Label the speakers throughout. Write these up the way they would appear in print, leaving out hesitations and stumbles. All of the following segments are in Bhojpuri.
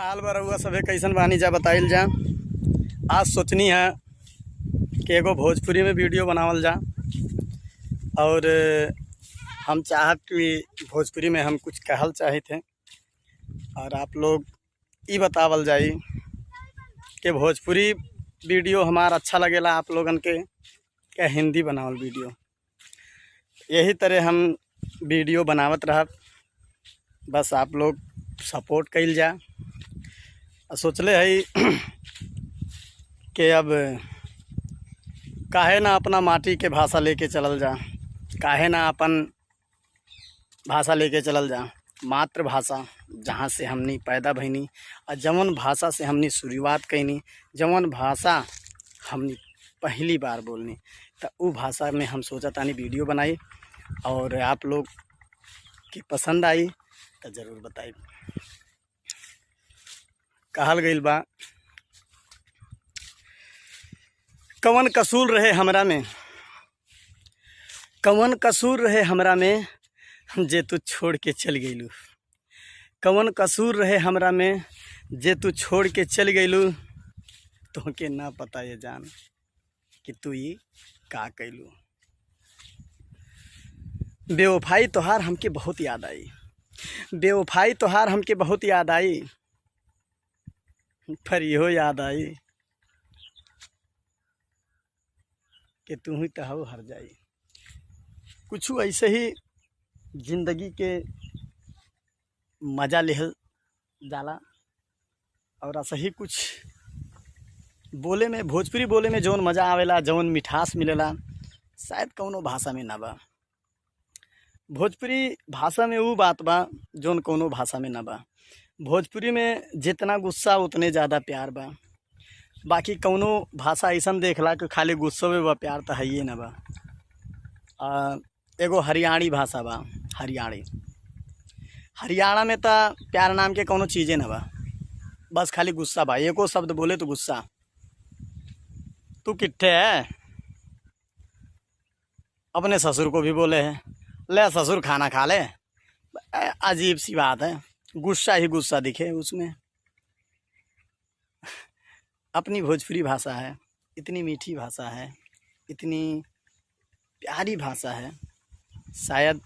Speaker 1: हाल बा रउआ सभे कैसन बानी जा बताइल जा। आज सोचनी है कि एगो भोजपुरी में वीडियो बनावल जा और हम चाहत कि भोजपुरी में हम कुछ कहल चाहे थे और आप लोग ई बतावल जाई कि भोजपुरी वीडियो हमारा अच्छा लगेला आप लोगन के क्या हिंदी बनावल वीडियो। यही तरह हम वीडियो बनावत रह, बस आप लोग सपोर्ट कइल जा। सोचले है कि अब काहे ना अपना माटी के भाषा लेके चलल जा, काहे ना अपन भाषा लेके चलल जा, मातृभाषा जहाँ से हमनी पैदा भईनी और जवन भाषा से हमनी शुरुआत कैनी, जवन भाषा हमनी पहली बार बोलनी, तो वो भाषा में हम सोचा तानी वीडियो बनाई और आप लोग की पसंद आई तो ज़रूर बताई। कहल गइल बा, कवन कसूर रहे हमरा में, कवन कसूर रहे हमरा में जे तू छोड़ के चल गइलू, कवन कसूर रहे हमरा में जे तू छोड़ के चल गइलू। तोहके ना पता ये जान कि तू ये का कैलू। बेवफाई तोहार हमके बहुत याद आई, बेवफाई तोहार हमके बहुत याद आई, पर इहो याद आई कि तू ही तो हर जाई। कुछ ऐसे ही जिंदगी के मज़ा लेहल जाला और ऐसा ही कुछ बोले में, भोजपुरी बोले में जौन मज़ा आवेला, जौन मिठास मिलेला, शायद कौनो भाषा में ना बा। भोजपुरी भाषा में वो बात बा जौन कौनो भाषा में ना बा। भोजपुरी में जितना गुस्सा उतने ज़्यादा प्यार बा। बाकी कौनो भाषा ऐसा देखला कि खाली गुस्सो में बा, प्यार तो है ही ना बा। एगो हरियाणी भाषा बा, हरियाणी, हरियाणा में तो प्यार नाम के कौनो चीज़ें ना बा, बस खाली गुस्सा बा। एको शब्द बोले तो गुस्सा, तू किट्ठे है, अपने ससुर को भी बोले है, ले ससुर खाना खा ले। अजीब सी बात है, गुस्सा ही गुस्सा दिखे उसमें। अपनी भोजपुरी भाषा है, इतनी मीठी भाषा है, इतनी प्यारी भाषा है, शायद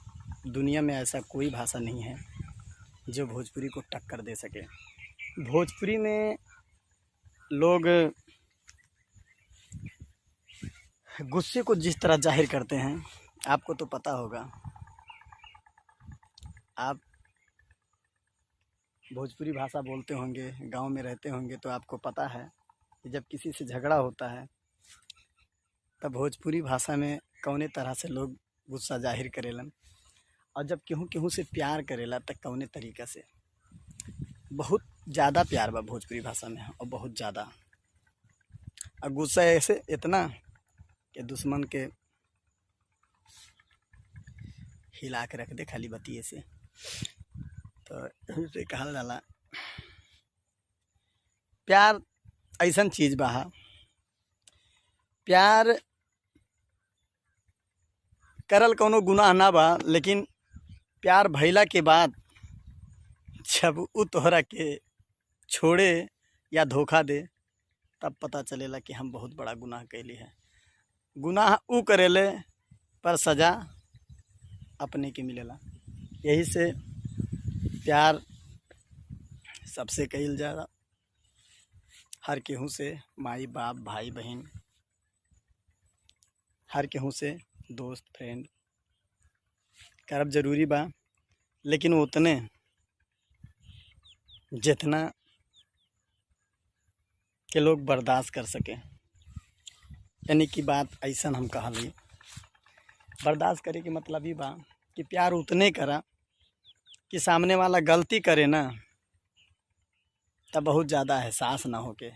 Speaker 1: दुनिया में ऐसा कोई भाषा नहीं है जो भोजपुरी को टक्कर दे सके। भोजपुरी में लोग गुस्से को जिस तरह जाहिर करते हैं, आपको तो पता होगा। आप भोजपुरी भाषा बोलते होंगे, गांव में रहते होंगे, तो आपको पता है कि जब किसी से झगड़ा होता है तब भोजपुरी भाषा में कौने तरह से लोग गुस्सा जाहिर करेलन, और जब केहू केहू से प्यार करेला तब कौने तरीक़ा से। बहुत ज़्यादा प्यार बा भोजपुरी भाषा में, और बहुत ज़्यादा। और गुस्सा ऐसे इतना कि दुश्मन के हिला के रख दे खाली बतिये से। तो इसे कहल जाला प्यार ऐसन चीज़ बा, प्यार करल कौनो गुनाह ना बा, लेकिन प्यार भइला के बाद जब उ तोहरा के छोड़े या धोखा दे, तब पता चलेला कि हम बहुत बड़ा गुनाह कैली है। गुनाह उ करेले पर सज़ा अपने के मिलेला। यही से प्यार सबसे कइल जाला, हर केहू से, माई बाप भाई बहन, हर केहू से, दोस्त फ्रेंड करब जरूरी बा, लेकिन उतने जितना के लोग बर्दाश्त कर सके। यानी कि बात ऐसा हम कहली, बर्दाश्त करे के मतलब ही बा कि प्यार उतने करा कि सामने वाला गलती करे ना तब बहुत ज़्यादा एहसास ना होके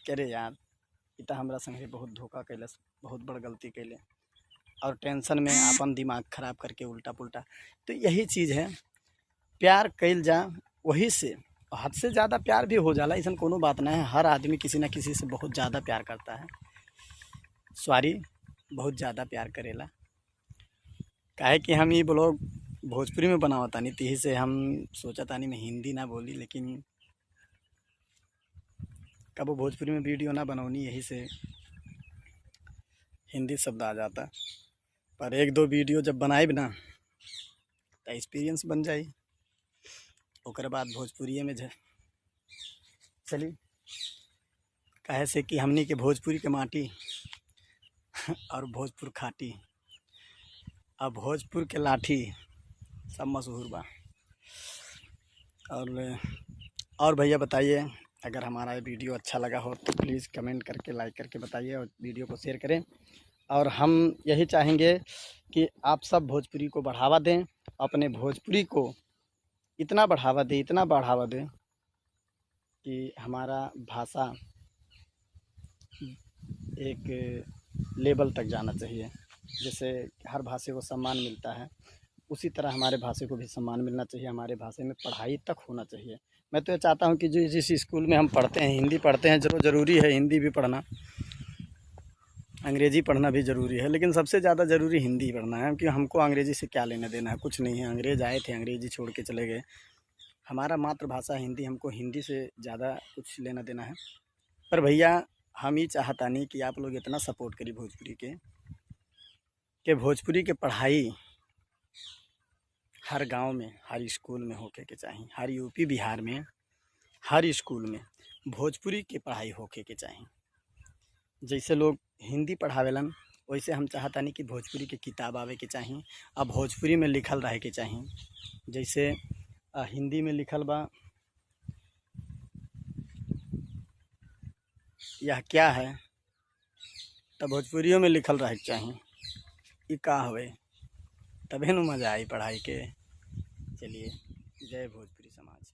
Speaker 1: करे यार ये तो हमरा संगे बहुत धोखा कैलस, बहुत बड़ गलती कैले, और टेंशन में अपन दिमाग ख़राब करके उल्टा पुल्टा। तो यही चीज़ है, प्यार कैल जा, वही से हद से ज़्यादा प्यार भी हो जाला, ऐसा कोनो बात ना है। हर आदमी किसी न किसी से बहुत ज़्यादा प्यार करता है, सॉरी बहुत ज़्यादा प्यार करेला। काहे कि हम ये ब्लॉग भोजपुरी में बनावतानी, तही से हम सोचा तानी मैं हिंदी ना बोली, लेकिन कब वो भोजपुरी में वीडियो ना बनौनी, यही से हिंदी शब्द आ जाता। पर एक दो वीडियो जब बनाए ना तो एक्सपीरियंस बन जाई, ओकर बाद भोजपुरी में चली। कहे से कि हमनी के भोजपुरी के माटी और भोजपुर खाटी और भोजपुर के लाठी सब मशहूर बा। और भैया बताइए, अगर हमारा ये वीडियो अच्छा लगा हो तो प्लीज़ कमेंट करके लाइक करके बताइए और वीडियो को शेयर करें। और हम यही चाहेंगे कि आप सब भोजपुरी को बढ़ावा दें, अपने भोजपुरी को इतना बढ़ावा दें कि हमारा भाषा एक लेवल तक जाना चाहिए। जैसे हर भाषा को सम्मान मिलता है, उसी तरह हमारे भाषा को भी सम्मान मिलना चाहिए। हमारे भाषा में पढ़ाई तक होना चाहिए। मैं तो ये चाहता हूँ कि जो जिस स्कूल में हम पढ़ते हैं, हिंदी पढ़ते हैं, ज़रूरी है हिंदी भी पढ़ना, अंग्रेज़ी पढ़ना भी ज़रूरी है, लेकिन सबसे ज़्यादा ज़रूरी हिंदी पढ़ना है। क्योंकि हमको अंग्रेज़ी से क्या लेना देना है, कुछ नहीं है। अंग्रेज़ आए थे, अंग्रेज़ी छोड़ के चले गए। हमारा मातृभाषा हिंदी, हमको हिंदी से ज़्यादा कुछ लेना देना है। पर भैया हम ही चाहता नहीं कि आप लोग इतना सपोर्ट करिए भोजपुरी के भोजपुरी के पढ़ाई हर गांव में, हर स्कूल में होके के चाहिए। हर यूपी बिहार में हर स्कूल में भोजपुरी की पढ़ाई होके के चाहिए। जैसे लोग हिंदी पढ़ावेलन, वैसे हम चाहता नहीं कि भोजपुरी की किताब आवे के चाहिए। अब भोजपुरी में लिखल रहे के चाहिए। जैसे हिंदी में लिखल बा यह क्या है, तब भोजपुरियों में लिखल रहे के चाहिए ई का हवे, तबे न मज़ा आई पढ़ाई के। चलिए, जय भोजपुरी समाज।